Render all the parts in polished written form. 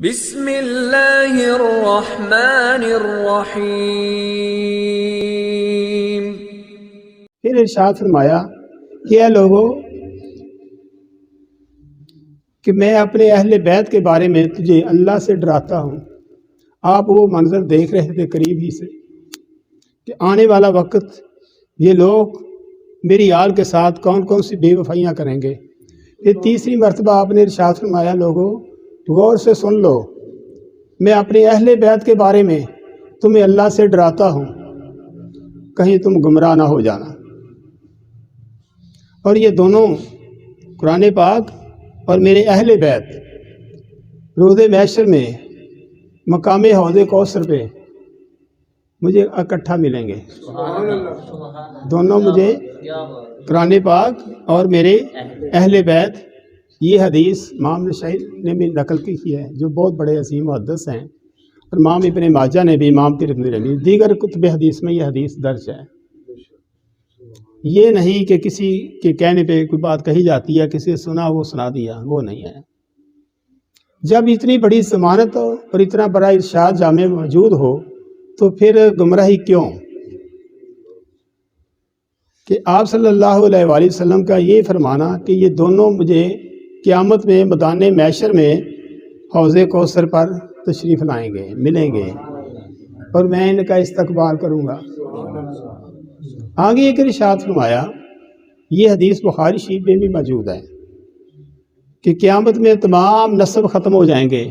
بسم اللہ الرحمن الرحیم۔ پھر ارشاد فرمایا کہ اے لوگو کہ میں اپنے اہل بیت کے بارے میں تجھے اللہ سے ڈراتا ہوں۔ آپ وہ منظر دیکھ رہے تھے قریب ہی سے کہ آنے والا وقت یہ لوگ میری آل کے ساتھ کون کون سی بے وفائیاں کریں گے۔ پھر تیسری مرتبہ آپ نے ارشاد فرمایا لوگو غور سے سن لو، میں اپنے اہل بیت کے بارے میں تمہیں اللہ سے ڈراتا ہوں، کہیں تم گمراہ نہ ہو جانا۔ اور یہ دونوں قرآن پاک اور میرے اہل بیت روز محشر میں مقام حوض کوثر پہ مجھے اکٹھا ملیں گے۔ دونوں مجھے قرآن پاک اور میرے اہل بیت، یہ حدیث امام نسائی نے بھی نقل کی ہے، جو بہت بڑے عظیم محدث ہیں، اور امام ابن ماجہ نے بھی، امام ترمذی نے بھی، دیگر کتب حدیث میں یہ حدیث درج ہے۔ یہ نہیں کہ کسی کے کہنے پہ کوئی بات کہی جاتی ہے، کسی سنا وہ سنا دیا، وہ نہیں ہے۔ جب اتنی بڑی ضمانت اور اتنا بڑا ارشاد جامع موجود ہو تو پھر گمراہی کیوں؟ کہ آپ صلی اللہ علیہ وآلہ وسلم کا یہ فرمانا کہ یہ دونوں مجھے قیامت میں میدان محشر میں حوض کوثر پر تشریف لائیں گے، ملیں گے، اور میں ان کا استقبال کروں گا۔ آگے ایک ارشاد فرمایا، یہ حدیث بخاری شریف میں بھی موجود ہے کہ قیامت میں تمام نسب ختم ہو جائیں گے،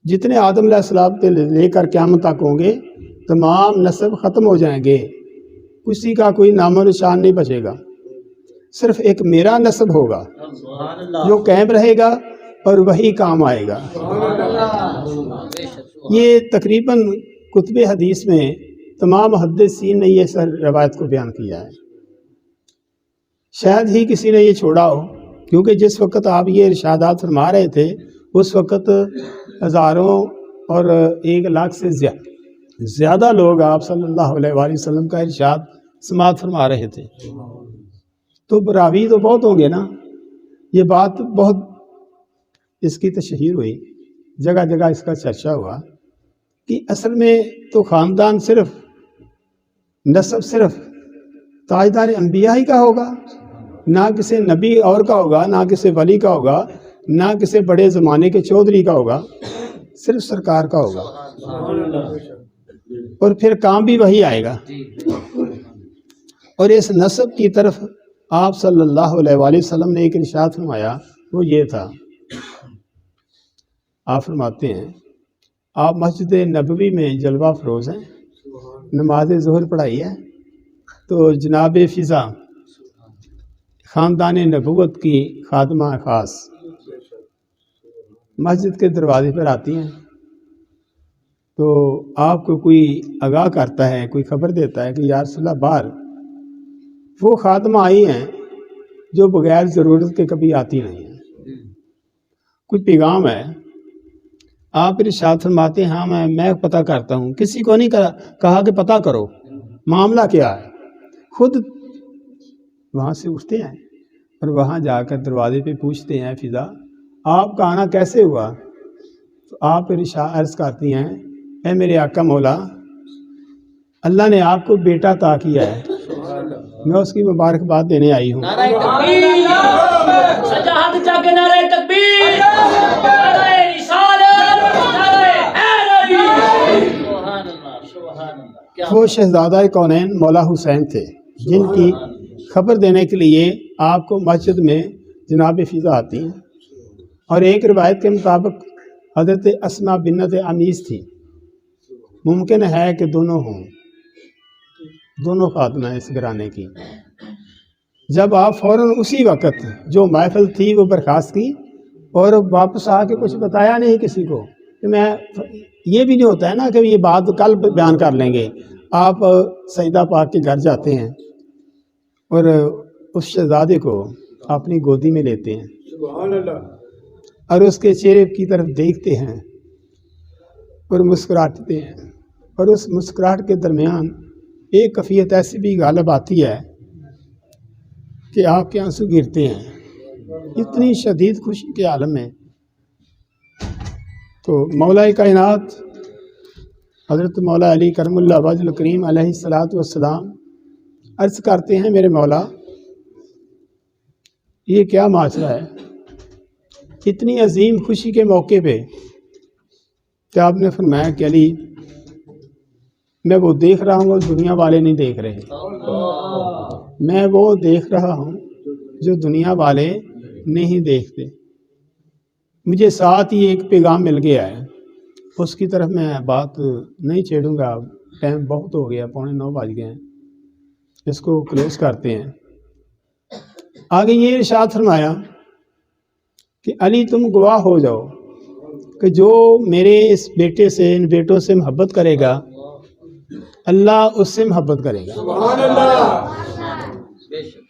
جتنے آدم علیہ السلام سے لے کر قیامت تک ہوں گے تمام نسب ختم ہو جائیں گے، کسی کا کوئی نام و نشان نہیں بچے گا، صرف ایک میرا نسب ہوگا جو قائم رہے گا اور وہی کام آئے گا۔ یہ تقریباً کتب حدیث میں تمام محدثین نے یہ روایت کو بیان کیا ہے، شاید ہی کسی نے یہ چھوڑا ہو، کیونکہ جس وقت آپ یہ ارشادات فرما رہے تھے اس وقت ہزاروں اور 1,00,000 سے زیادہ لوگ آپ صلی اللہ علیہ وآلہ وسلم کا ارشاد سماعت فرما رہے تھے، تو راوی تو بہت ہوں گے نا۔ یہ بات بہت اس کی تشہیر ہوئی، جگہ جگہ اس کا چرچا ہوا کہ اصل میں تو خاندان صرف نسب صرف تاجدار انبیاء ہی کا ہوگا، نہ کسی نبی اور کا ہوگا، نہ کسی ولی کا ہوگا، نہ کسی بڑے زمانے کے چودھری کا ہوگا، صرف سرکار کا ہوگا، اور پھر کام بھی وہی آئے گا۔ اور اس نسب کی طرف آپ صلی اللہ علیہ وآلہ وسلم نے ایک ارشاد فرمایا، وہ یہ تھا، آپ فرماتے ہیں آپ مسجد نبوی میں جلوہ فروز ہیں، نماز ظہر پڑھائی ہے تو جناب فضا خاندان نبوت کی خادمہ خاص مسجد کے دروازے پر آتی ہیں، تو آپ کو کوئی آگاہ کرتا ہے، کوئی خبر دیتا ہے کہ یا رسول اللہ باہر وہ خادمہ آئی ہیں جو بغیر ضرورت کے کبھی آتی نہیں ہیں، کوئی پیغام ہے۔ آپ ارشاد فرماتے ہیں ہاں میں پتہ کرتا ہوں، کسی کو نہیں کہا کہ پتہ کرو معاملہ کیا ہے، خود وہاں سے اٹھتے ہیں اور وہاں جا کر دروازے پہ پوچھتے ہیں فضا آپ کا آنا کیسے ہوا؟ تو آپ عرض کرتی ہیں اے میرے آقا مولا، اللہ نے آپ کو بیٹا عطا کیا ہے، میں اس کی مبارکباد دینے آئی ہوں۔ نعرہ تکبیر، سجاہد جگ نعرہ تکبیر، نعرہ رسالت، نعرہ حیدری، سبحان اللہ سبحان اللہ۔ وہ شہزادہ کونین مولا حسین تھے جن کی خبر دینے کے لیے آپ کو مسجد میں جناب فضا آتی ہیں، اور ایک روایت کے مطابق حضرت اسماء بنت عمیس تھی، ممکن ہے کہ دونوں ہوں، دونوں خاتمہ اس گھرانے کی۔ جب آپ فوراً اسی وقت جو محفل تھی وہ برخاست کی اور واپس آ کے کچھ بتایا نہیں کسی کو، کہ میں یہ بھی نہیں ہوتا ہے نا کہ یہ بات کل بیان کر لیں گے۔ آپ سیدہ پاک کے گھر جاتے ہیں اور اس شہزادے کو اپنی گودی میں لیتے ہیں اور اس کے چہرے کی طرف دیکھتے ہیں اور مسکراتے ہیں، اور اس مسکراہٹ کے درمیان ایک کیفیت ایسی بھی غالب آتی ہے کہ آپ کے آنسو گرتے ہیں، اتنی شدید خوشی کے عالم میں تو مولا کائنات حضرت مولا علی کرم اللہ وجہ الکریم علیہ الصلاۃ والسلام عرض کرتے ہیں میرے مولا یہ کیا معاشرہ ہے، اتنی عظیم خوشی کے موقع پہ کہ آپ نے فرمایا کہ علی میں وہ دیکھ رہا ہوں وہ دنیا والے نہیں دیکھ رہے، میں وہ دیکھ رہا ہوں جو دنیا والے نہیں دیکھتے۔ مجھے ساتھ ہی ایک پیغام مل گیا ہے، اس کی طرف میں بات نہیں چھیڑوں گا، ٹائم بہت ہو گیا، 8:45 بج گئے ہیں، اس کو کلوز کرتے ہیں۔ آگے یہ ارشاد فرمایا کہ علی تم گواہ ہو جاؤ کہ جو میرے اس بیٹے سے ان بیٹوں سے محبت کرے گا اللہ اس سے محبت کرے گا،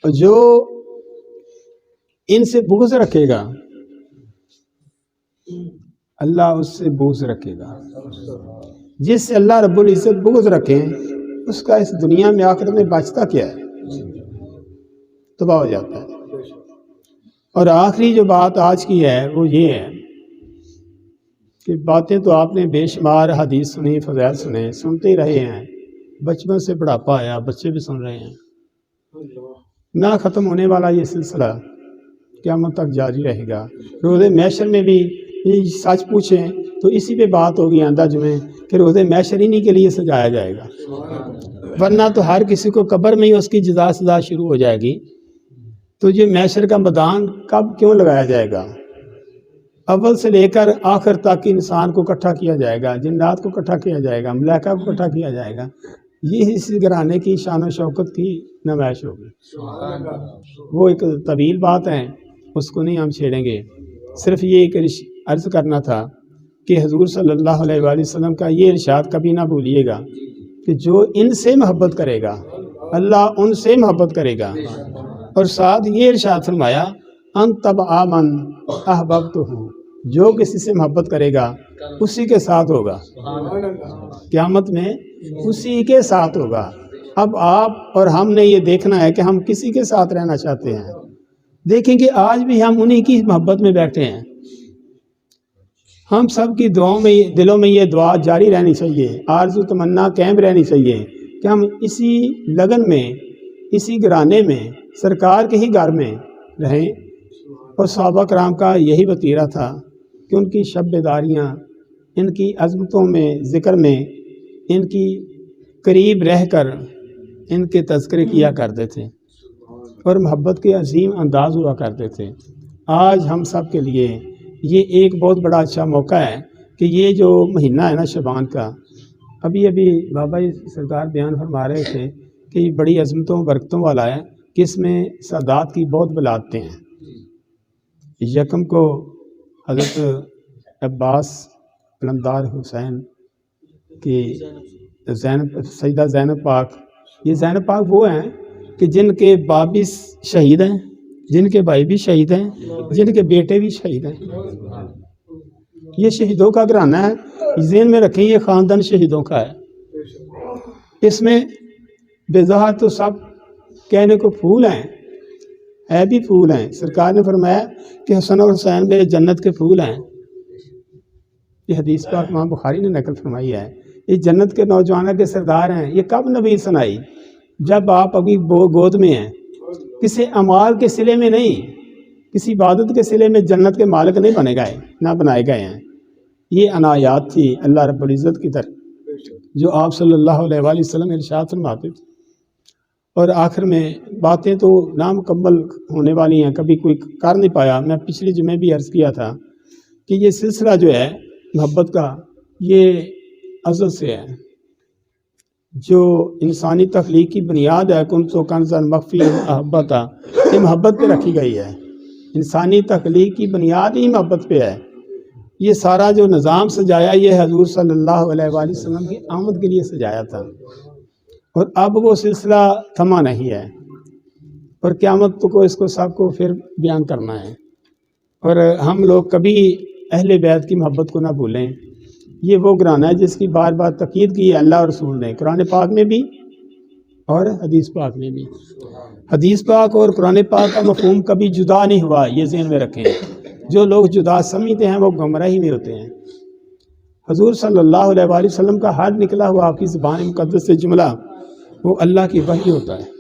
اور جو ان سے بغض رکھے گا اللہ اس سے بغض رکھے گا۔ جس سے اللہ رب العزت بغض رکھے اس کا اس دنیا میں آخرت میں بچتا کیا ہے؟ تباہ ہو جاتا ہے۔ اور آخری جو بات آج کی ہے وہ یہ ہے کہ باتیں تو آپ نے بے شمار حدیث سنی، فضائل سنے، سنتے ہی رہے ہیں، بچپن سے بڑھاپا آیا، بچے بھی سن رہے ہیں، نہ ختم ہونے والا یہ سلسلہ قیامت تک جاری رہے گا۔ روز محشر میں بھی یہ سچ پوچھیں تو اسی پہ بات ہوگی آئندہ جمعے کہ روز محشر انہی کے لیے سجایا جائے گا، ورنہ تو ہر کسی کو قبر میں ہی اس کی جزا سزا شروع ہو جائے گی۔ تو یہ محشر کا میدان کب کیوں لگایا جائے گا؟ اول سے لے کر آخر تک انسان کو اکٹھا کیا جائے گا، جنات کو اکٹھا کیا جائے گا، ملائکہ کو اکٹھا کیا جائے گا، یہ اس گھرانے کی شان و شوکت کی نمائش ہوگی۔ وہ ایک طویل بات ہے، اس کو نہیں ہم چھیڑیں گے، صرف یہ ایک عرض کرنا تھا کہ حضور صلی اللہ علیہ وآلہ وسلم کا یہ ارشاد کبھی نہ بھولیے گا کہ جو ان سے محبت کرے گا اللہ ان سے محبت کرے گا، اور ساتھ یہ ارشاد فرمایا ان تبع من احببتہ، جو کسی سے محبت کرے گا اسی کے ساتھ ہوگا، قیامت میں اسی کے ساتھ ہوگا۔ اب آپ اور ہم نے یہ دیکھنا ہے کہ ہم کسی کے ساتھ رہنا چاہتے ہیں۔ دیکھیں کہ آج بھی ہم انہی کی محبت میں بیٹھے ہیں، ہم سب کی دعاؤں میں دلوں میں یہ دعا جاری رہنی چاہیے، آرزو تمنا قائم رہنی چاہیے کہ ہم اسی لگن میں اسی گھرانے میں سرکار کے ہی گھر میں رہیں۔ اور صحابہ کرام کا یہی وتیرہ تھا کہ ان کی شب بیداریاں ان کی عظمتوں میں ذکر میں ان کی قریب رہ کر ان کے تذکرے کیا کرتے تھے اور محبت کے عظیم انداز ہوا کرتے تھے۔ آج ہم سب کے لیے یہ ایک بہت بڑا اچھا موقع ہے کہ یہ جو مہینہ ہے نا شعبان کا، ابھی بابا جی سرکار بیان فرما رہے تھے کہ یہ بڑی عظمتوں برکتوں والا ہے کہ اس میں سادات کی بہت بلادتیں ہیں۔ یکم کو حضرت عباس علمدار حسین کی سیدہ زینب پاک، یہ زینب پاک وہ ہیں کہ جن کے باپ بھی شہید ہیں، جن کے بھائی بھی شہید ہیں، جن کے بیٹے بھی شہید ہیں، یہ شہیدوں کا گھرانہ ہے، ذہن میں رکھیں یہ خاندان شہیدوں کا ہے۔ اس میں بظاہر تو سب کہنے کو پھول ہیں، ہے بھی پھول ہیں، سرکار نے فرمایا کہ حسن اور حسین میرے جنت کے پھول ہیں، یہ حدیث پاک امام بخاری نے نقل فرمائی ہے۔ یہ جنت کے نوجوانوں کے سردار ہیں، یہ کب نبی سنائی؟ جب آپ ابھی گود میں ہیں، کسی اعمال کے صلے میں نہیں، کسی عبادت کے صلے میں جنت کے مالک نہیں بنائے گئے ہیں۔ یہ عنایات تھی اللہ رب العزت کی طرف جو آپ صلی اللہ علیہ وآلہ وسلم ارشاد فرماتے تھے۔ اور آخر میں باتیں تو نامکمل ہونے والی ہیں، کبھی کوئی کر نہیں پایا۔ میں پچھلے جمعے بھی عرض کیا تھا کہ یہ سلسلہ جو ہے محبت کا یہ ازل سے ہے، جو انسانی تخلیق کی بنیاد ہے کنتو کنزا مخفی محبت، یہ محبت پہ رکھی گئی ہے۔ انسانی تخلیق کی بنیاد ہی محبت پہ ہے۔ یہ سارا جو نظام سجایا یہ حضور صلی اللہ علیہ وآلہ وسلم کی آمد کے لیے سجایا تھا، اور اب وہ سلسلہ تھما نہیں ہے، اور قیامت کو اس کو سب کو پھر بیان کرنا ہے۔ اور ہم لوگ کبھی اہل بیت کی محبت کو نہ بھولیں، یہ وہ گھرانہ ہے جس کی بار بار تاکید کی ہے اللہ اور رسول نے، قرآن پاک میں بھی اور حدیث پاک میں بھی۔ حدیث پاک اور قرآن پاک کا مفہوم کبھی جدا نہیں ہوا، یہ ذہن میں رکھیں۔ جو لوگ جدا سمجھتے ہیں وہ گمراہی میں ہوتے ہیں، حضور صلی اللہ علیہ وآلہ وسلم کا ہر نکلا ہوا آپ کی زبان مقدس سے جملہ وہ اللہ کی وحی ہوتا ہے۔